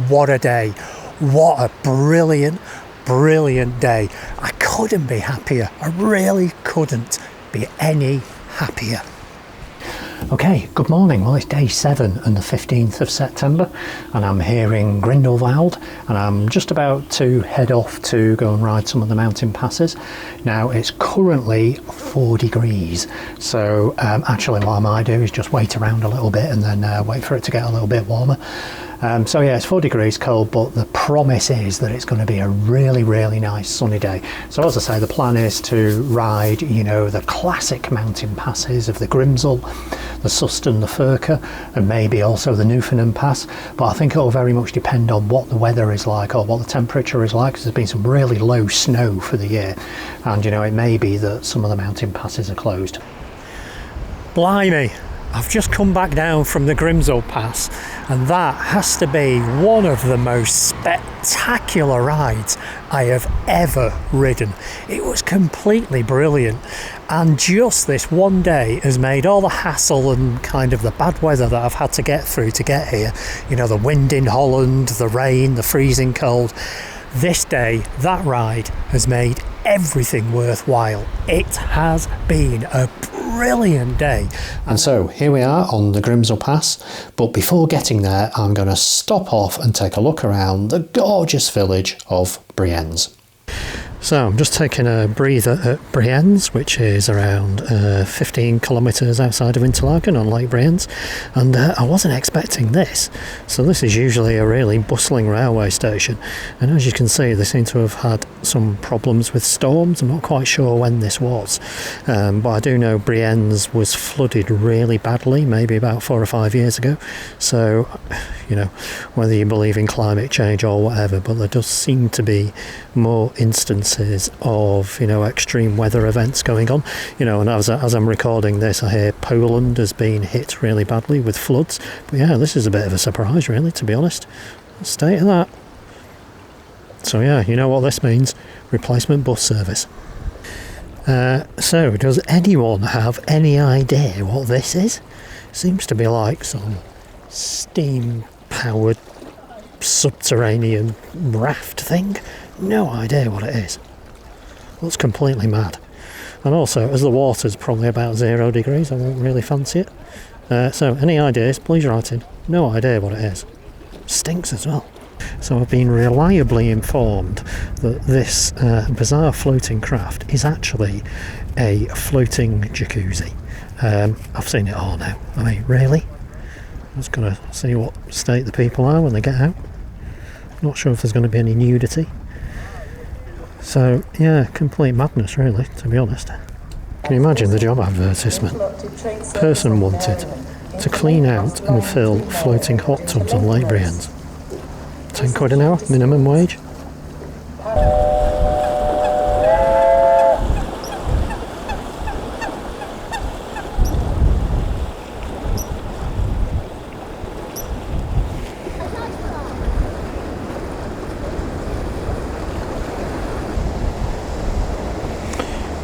what a day. What a brilliant day. I couldn't be happier. I really couldn't be any happier. Okay, good morning. Well, it's day 7 and the 15th of September, and I'm here in Grindelwald, and I'm just about to head off to go and ride some of the mountain passes. Now, it's currently 4 degrees, so actually what I might do is just wait around a little bit and then wait for it to get a little bit warmer. So yeah, it's 4 degrees cold, but the promise is that it's going to be a really nice sunny day. So as I say, the plan is to ride, you know, the classic mountain passes of the Grimsel, the Suston, the Furka, and maybe also the Newfoundland Pass. But I think it will very much depend on what the weather is like or what the temperature is like, because there's been some really low snow for the year. And, you know, it may be that some of the mountain passes are closed. Blimey! I've just come back down from the Grimsel Pass, and that has to be one of the most spectacular rides I have ever ridden. It was completely brilliant, and just this one day has made all the hassle and kind of the bad weather that I've had to get through to get here, you know, the wind in Holland, the rain, the freezing cold. This day, that ride has made everything worthwhile. It has been a brilliant day. And so here we are on the Grimsel Pass, but before getting there I'm going to stop off and take a look around the gorgeous village of Brienz. So I'm just taking a breather at Brienz, which is around 15 kilometres outside of Interlaken on Lake Brienz, and I wasn't expecting this. So this is usually a really bustling railway station, and as you can see they seem to have had some problems with storms. I'm not quite sure when this was, but I do know Brienz was flooded really badly maybe about 4 or 5 years ago. So, you know, whether you believe in climate change or whatever, but there does seem to be more instances of, you know, extreme weather events going on, you know, and as I'm recording this I hear Poland has been hit really badly with floods. But yeah, this is a bit of a surprise really, to be honest. State of that. So yeah, you know what this means: replacement bus service. So does anyone have any idea what this is? Seems to be like some steam powered subterranean raft thing. No idea what it is. Looks completely mad. And also, as the water's probably about 0 degrees, I won't really fancy it. So any ideas, please write in. No idea what it is. Stinks as well. So I've been reliably informed that this bizarre floating craft is actually a floating jacuzzi. I've seen it all now. I mean, really? I'm just going to see what state the people are when they get out. Not sure if there's going to be any nudity. So, yeah, complete madness really, to be honest. Can you imagine the job advertisement? Person wanted to clean out and fill floating hot tubs on Lake Brienz. £10 an hour, minimum wage.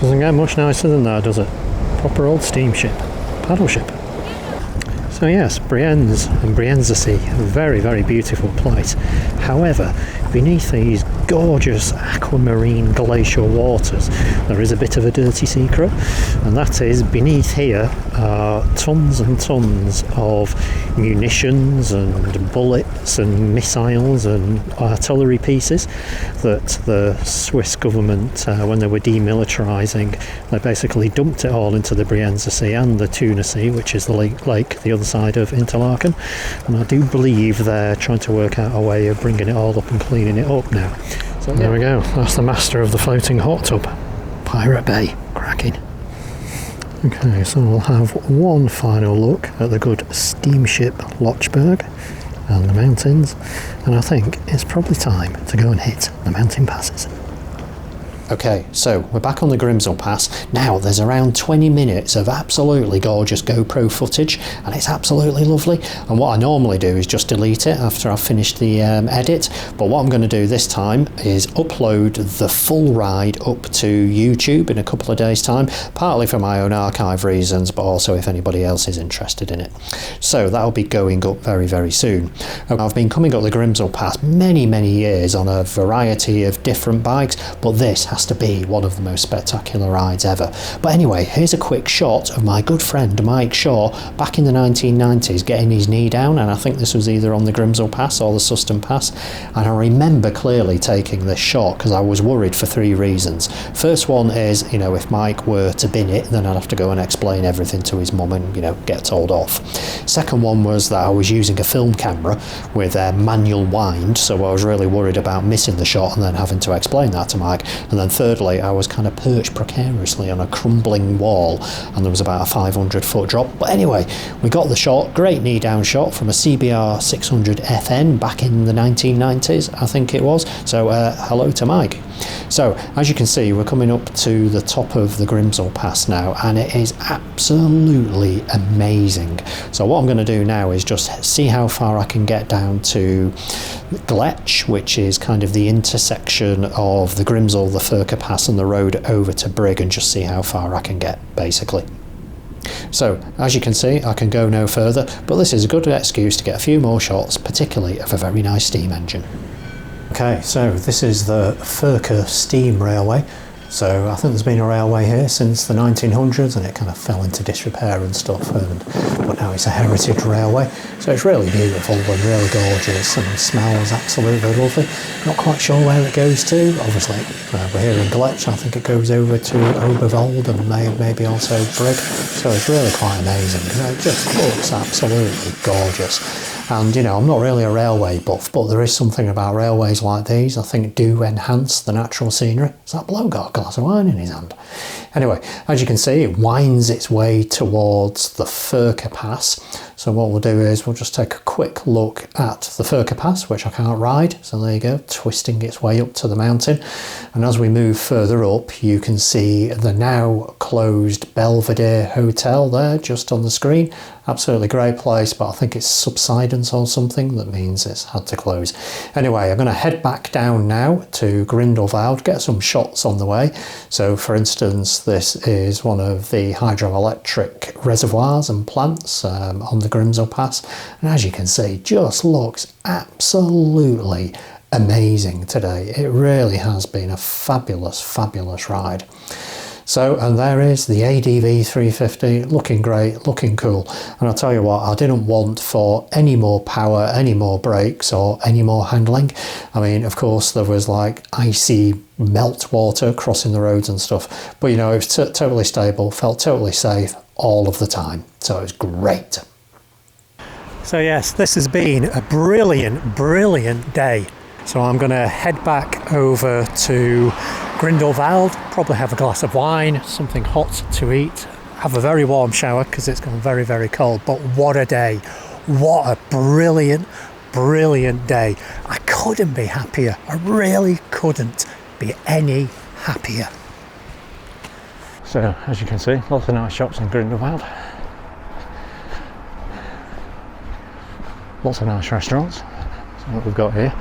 Doesn't get much nicer than that, does it? Proper old steamship, paddle ship. So yes, Brienz and Brienzersee, a very beautiful place. However, beneath these gorgeous aquamarine glacial waters there is a bit of a dirty secret, and that is beneath here are tons and tons of munitions and bullets and missiles and artillery pieces that the Swiss government, when they were demilitarising, they basically dumped it all into the Brienzer Sea and the Tuna Sea, which is the lake the other side of Interlaken, and I do believe they're trying to work out a way of bringing it all up and cleaning it up now. So there we go, that's the master of the floating hot tub. Pirate Bay, cracking. Okay, so we'll have one final look at the good steamship Lochberg and the mountains, and I think it's probably time to go and hit the mountain passes. Okay, so we're back on the Grimsel Pass. Now there's around 20 minutes of absolutely gorgeous GoPro footage, and it's absolutely lovely. And what I normally do is just delete it after I've finished the edit, but what I'm going to do this time is upload the full ride up to YouTube in a couple of days' time, partly for my own archive reasons, but also if anybody else is interested in it. So that'll be going up very, very soon. I've been coming up the Grimsel Pass many, many years on a variety of different bikes, but this has to be one of the most spectacular rides ever. But anyway, here's a quick shot of my good friend Mike Shaw back in the 1990s getting his knee down, and I think this was either on the Grimsel Pass or the Suston Pass, and I remember clearly taking this shot because I was worried for three reasons. First one is, you know, if Mike were to bin it, then I'd have to go and explain everything to his mum and, you know, get told off. Second one was that I was using a film camera with a manual wind, so I was really worried about missing the shot and then having to explain that to Mike. And then thirdly, I was kind of perched precariously on a crumbling wall and there was about a 500-foot drop. But anyway, we got the shot, great knee down shot from a CBR 600 FN back in the 1990s, I think it was. So hello to Mike. So as you can see, we're coming up to the top of the Grimsel Pass now, and it is absolutely amazing. So what I'm going to do now is just see how far I can get down to Gletch, which is kind of the intersection of the Grimsel, the Furka Pass and the road over to Brig, and just see how far I can get, basically. So as you can see, I can go no further, but this is a good excuse to get a few more shots, particularly of a very nice steam engine. Okay, so this is the Furka Steam Railway. So I think there's been a railway here since the 1900s, and it kind of fell into disrepair and stuff, but now it's a heritage railway. So it's really beautiful and really gorgeous and smells absolutely lovely. Not quite sure where it goes to. Obviously, we're here in Gletch. I think it goes over to Oberwald and maybe also Brig. So it's really quite amazing. It just looks absolutely gorgeous. And, you know, I'm not really a railway buff, but there is something about railways like these I think do enhance the natural scenery. Has that bloke got a glass of wine in his hand? Anyway, as you can see, it winds its way towards the Furka Pass. So what we'll do is we'll just take a quick look at the Furka Pass, which I can't ride. So there you go, twisting its way up to the mountain. And as we move further up, you can see the now closed Belvedere Hotel there, just on the screen. Absolutely great place, but I think it's subsidence or something that means it's had to close. Anyway, I'm going to head back down now to Grindelwald, get some shots on the way. So for instance, this is one of the hydroelectric reservoirs and plants on the Grimsel Pass, and as you can see, just looks absolutely amazing today. It really has been a fabulous, fabulous ride. So, and there is the ADV 350, looking great, looking cool. And I'll tell you what, I didn't want for any more power, any more brakes or any more handling. I mean, of course, there was like icy melt water crossing the roads and stuff. But, you know, it was totally stable, felt totally safe all of the time. So it was great. So yes, this has been a brilliant, brilliant day. So I'm going to head back over to Grindelwald, probably have a glass of wine, something hot to eat, have a very warm shower because it's gone very, very cold. But what a day. What a brilliant, brilliant day. I couldn't be happier. I really couldn't be any happier. So as you can see, lots of nice shops in Grindelwald. Lots of nice restaurants. That's what we've got here.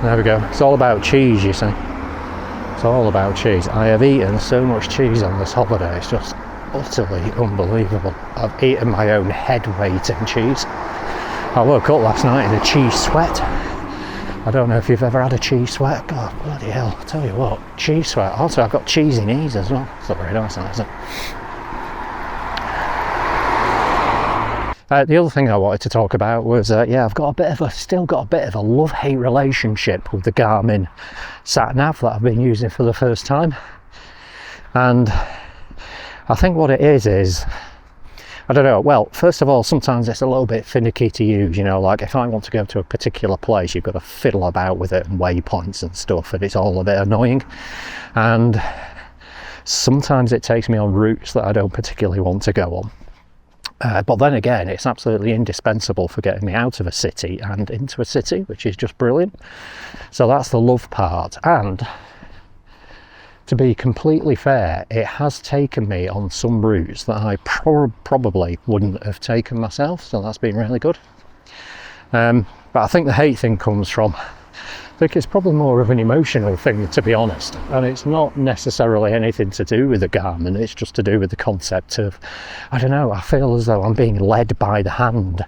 There we go. It's all about cheese, you see. It's all about cheese. I have eaten so much cheese on this holiday. It's just utterly unbelievable. I've eaten my own head weight in cheese. I woke up last night in a cheese sweat. I don't know if you've ever had a cheese sweat. God, bloody hell. I tell you what, cheese sweat. Also, I've got cheesy knees as well. It's not very nice, is it? The other thing I wanted to talk about was, yeah, I've got still got a bit of a love-hate relationship with the Garmin sat-nav that I've been using for the first time. And I think what it is, I don't know, well, first of all, sometimes it's a little bit finicky to use, you know, like if I want to go to a particular place, you've got to fiddle about with it and waypoints and stuff, and it's all a bit annoying. And sometimes it takes me on routes that I don't particularly want to go on. But then again, it's absolutely indispensable for getting me out of a city and into a city, which is just brilliant. So that's the love part. And to be completely fair, it has taken me on some routes that I probably wouldn't have taken myself, so that's been really good. But I think the hate thing comes from, I think it's probably more of an emotional thing, to be honest, and it's not necessarily anything to do with the garment, it's just to do with the concept of, I don't know, I feel as though I'm being led by the hand.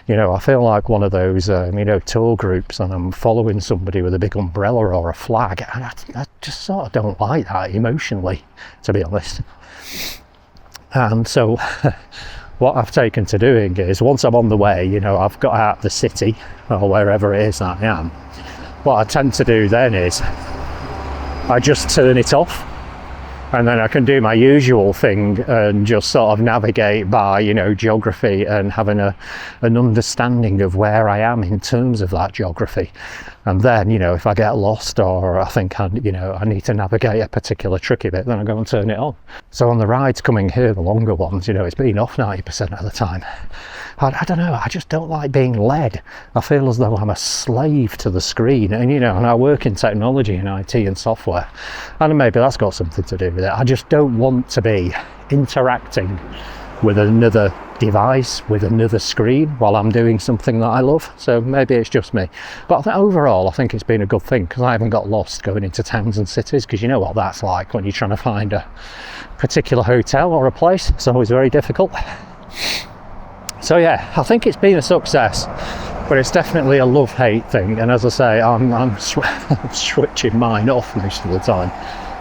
You know, I feel like one of those, you know, tour groups, and I'm following somebody with a big umbrella or a flag, and I just sort of don't like that emotionally, to be honest. And so what I've taken to doing is, once I'm on the way, you know, I've got out of the city or wherever it is that I am, what I tend to do then is I just turn it off, and then I can do my usual thing and just sort of navigate by, you know, geography and having an understanding of where I am in terms of that geography. And then, you know, if I get lost or I think I need to navigate a particular tricky bit, then I go and turn it on. So on the rides coming here, the longer ones, you know, it's been off 90% of the time. I don't know, I just don't like being led. I feel as though I'm a slave to the screen, and you know, and I work in technology and IT and software, and maybe that's got something to do with it. I just don't want to be interacting with another device, with another screen, while I'm doing something that I love. So maybe it's just me, but overall I think it's been a good thing, because I haven't got lost going into towns and cities, because you know what that's like when you're trying to find a particular hotel or a place. It's always very difficult. So yeah, I think it's been a success, but it's definitely a love-hate thing. And as I say, I'm switching mine off most of the time.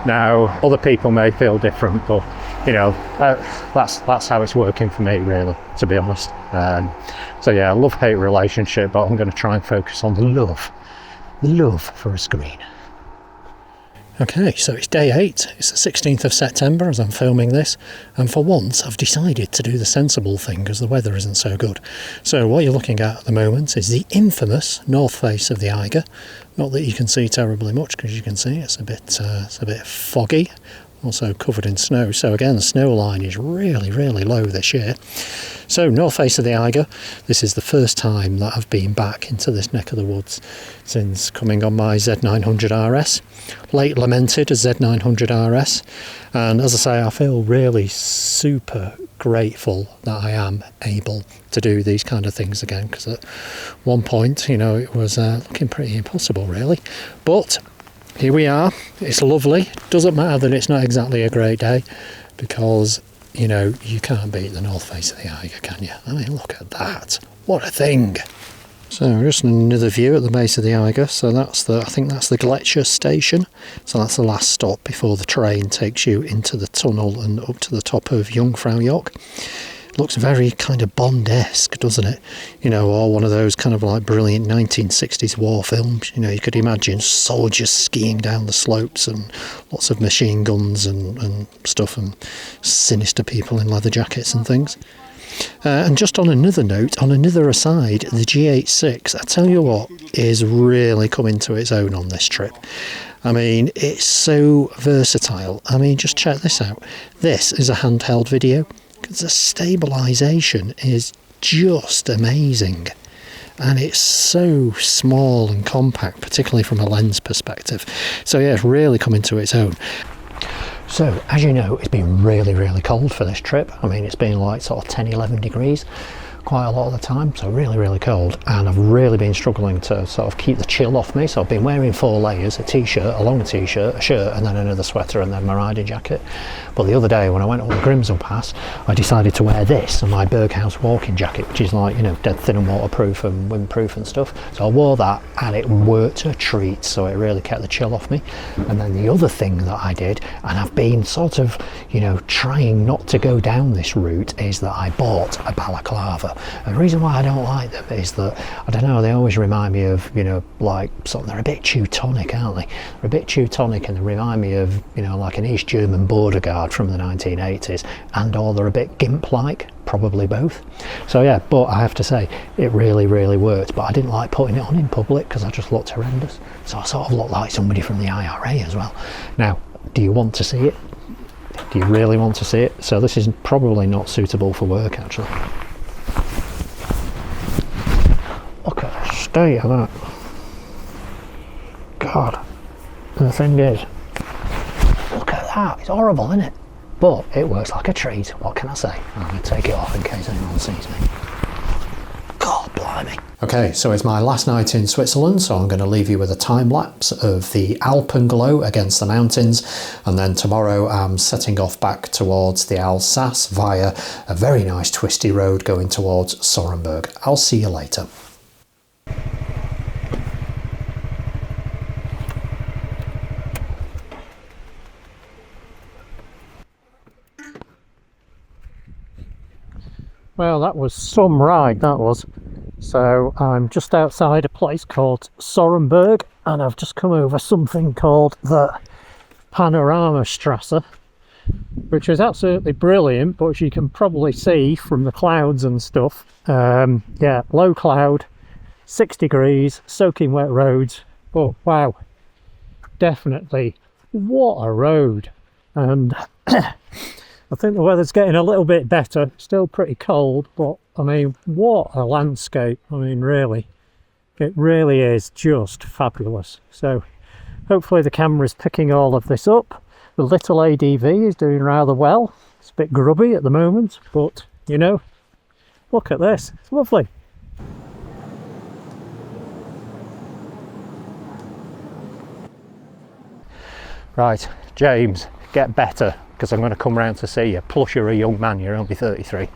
Now, other people may feel different, but you know, that's how it's working for me, really, to be honest. So yeah, love-hate relationship, but I'm going to try and focus on the love for a screen. Okay, so it's day 8, it's the 16th of September as I'm filming this, and for once I've decided to do the sensible thing because the weather isn't so good. So what you're looking at the moment is the infamous north face of the Eiger. Not that you can see terribly much, because you can see it's a bit foggy, also covered in snow. So again, the snow line is really, really low this year. So north face of the Eiger, this is the first time that I've been back into this neck of the woods since coming on my Z900 RS. Late lamented as Z900 RS, and as I say, I feel really super grateful that I am able to do these kind of things again, because at one point, you know, it was looking pretty impossible really, but here we are. It's lovely. Doesn't matter that it's not exactly a great day, because you know, you can't beat the north face of the Eiger, can you? I mean, look at that. What a thing. So just another view at the base of the Eiger. So I think that's the Gletscher station. So that's the last stop before the train takes you into the tunnel and up to the top of Jungfraujoch. Looks very kind of Bond-esque, doesn't it? You know, or one of those kind of like brilliant 1960s war films. You know, you could imagine soldiers skiing down the slopes and lots of machine guns and stuff, and sinister people in leather jackets and things. And just on another note, on another aside, the G86, I tell you what, is really coming to its own on this trip. I mean, it's so versatile. I mean, just check this out. This is a handheld video. The stabilisation is just amazing, and it's so small and compact, particularly from a lens perspective. So yeah, it's really coming to its own. So as you know, it's been really, really cold for this trip. I mean, it's been like sort of 10-11 degrees quite a lot of the time, so really, really cold, and I've really been struggling to sort of keep the chill off me. So I've been wearing 4 layers, a t-shirt, a long t-shirt, a shirt, and then another sweater, and then my riding jacket. But the other day when I went on the Grimsel Pass, I decided to wear this and my Berghaus walking jacket, which is like, you know, dead thin and waterproof and windproof and stuff. So I wore that, and it worked a treat, so it really kept the chill off me. And then the other thing that I did, and I've been sort of, you know, trying not to go down this route, is that I bought a balaclava. And the reason why I don't like them is that, I don't know, they always remind me of, you know, like something, they're a bit Teutonic, aren't they? They're a bit Teutonic, and they remind me of, you know, like an East German border guard from the 1980s, and or they're a bit gimp-like, probably both. So yeah, but I have to say, it really, really worked. But I didn't like putting it on in public because I just looked horrendous. So I sort of looked like somebody from the IRA as well. Now, do you want to see it? Do you really want to see it? So this is probably not suitable for work, actually. Look at the state of that. God. And the thing is, look at that. It's horrible, isn't it? But it works like a treat. What can I say? I'm going to take it off in case anyone sees me. God blimey. Okay, so it's my last night in Switzerland, so I'm going to leave you with a time lapse of the alpenglow against the mountains, and then tomorrow I'm setting off back towards the Alsace via a very nice twisty road going towards Sorenberg. I'll see you later. Well, that was some ride, that was. So I'm just outside a place called Sorenberg, and I've just come over something called the Panorama Strasse, which is absolutely brilliant, but as you can probably see from the clouds and stuff, yeah, low cloud, 6 degrees, soaking wet roads, but wow, definitely, what a road. And I think the weather's getting a little bit better, still pretty cold, but I mean, what a landscape. I mean, really, it really is just fabulous. So hopefully the camera's picking all of this up. The little ADV is doing rather well. It's a bit grubby at the moment, but you know, look at this, it's lovely. Right, James, get better, because I'm going to come round to see you. Plus you're a young man, you're only 33.